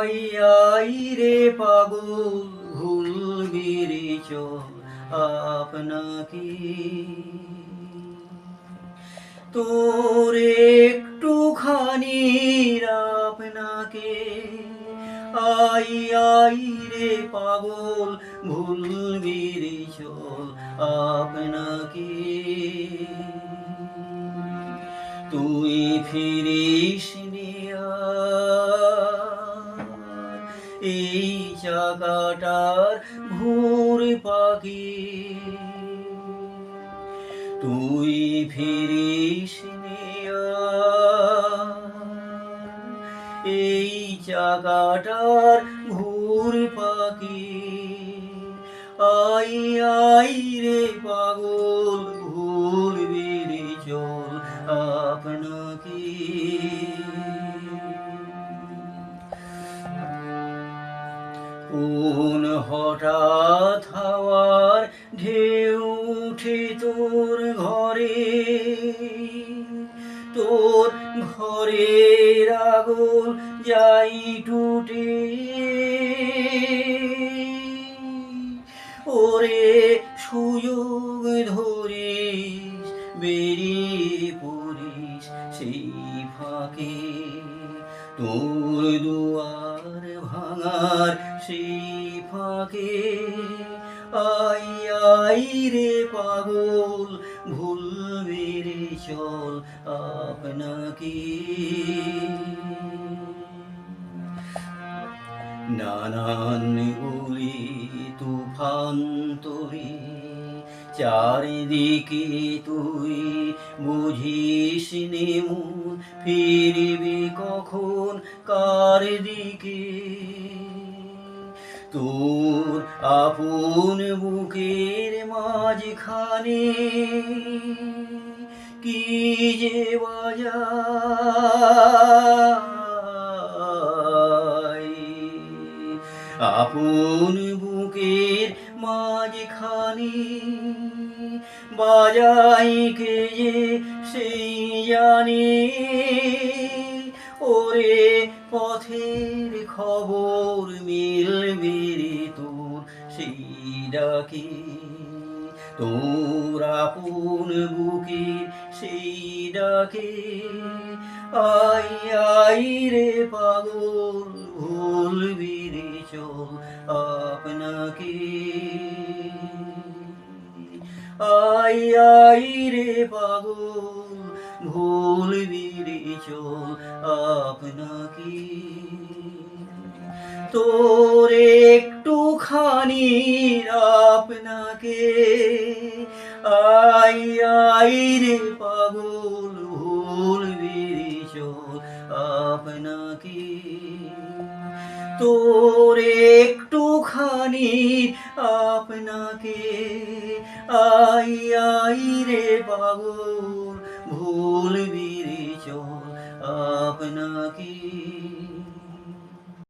I I রে পাগল ভুলবি রে চল আপনাকে তোর একটুখানি আপনাকে আই আই রে পাগল ভুলবি রে চল আপনাকে তুই ফিরিস এই চাকাটার ভোর পাখি তুই ফিরিস এই চাকাটার ভোর পাখি আই আই রে পাগল ভুলবি রে চল আপনাকে কোন হঠাৎ হাওয়ার ঢেউ উঠে তোর ঘরে তোর ঘরের আগুন যাই টুটে ওরে সুযোগ ধরিস বেরিয়ে পড়িস সেই ফাঁকে তোর দুয়ার ভাঙার সেই ফাঁকে আই আই রে পাগল ভুলবি রে চল আপনাকে নানান গুলি তুফান তোলে চারিদিকে তুই বুঝিস নে মন ফিরবি কখন কার দিকে তোর আপন বুকের মাঝখানে কি যে বাজায় আপন বুকের মাঝখানে বাজাই কে যে সেই জানে ওরে পথের খবর মিলবে রে তোর সেই ডাকে তোর আপন বুকের সেই ডাকে আই আই রে পাগল ভুলবি রে চল আপনাকে আই আই রে পাগল ভুলবি রে চল আপনাকে তোর একটুখানি আপনাকে আই আই রে পাগল ভুলবি রে চল আপনাকে তোর একটুখানি আপনাকে আই আই রে পাগল ভুলবি রে চল আপনাকে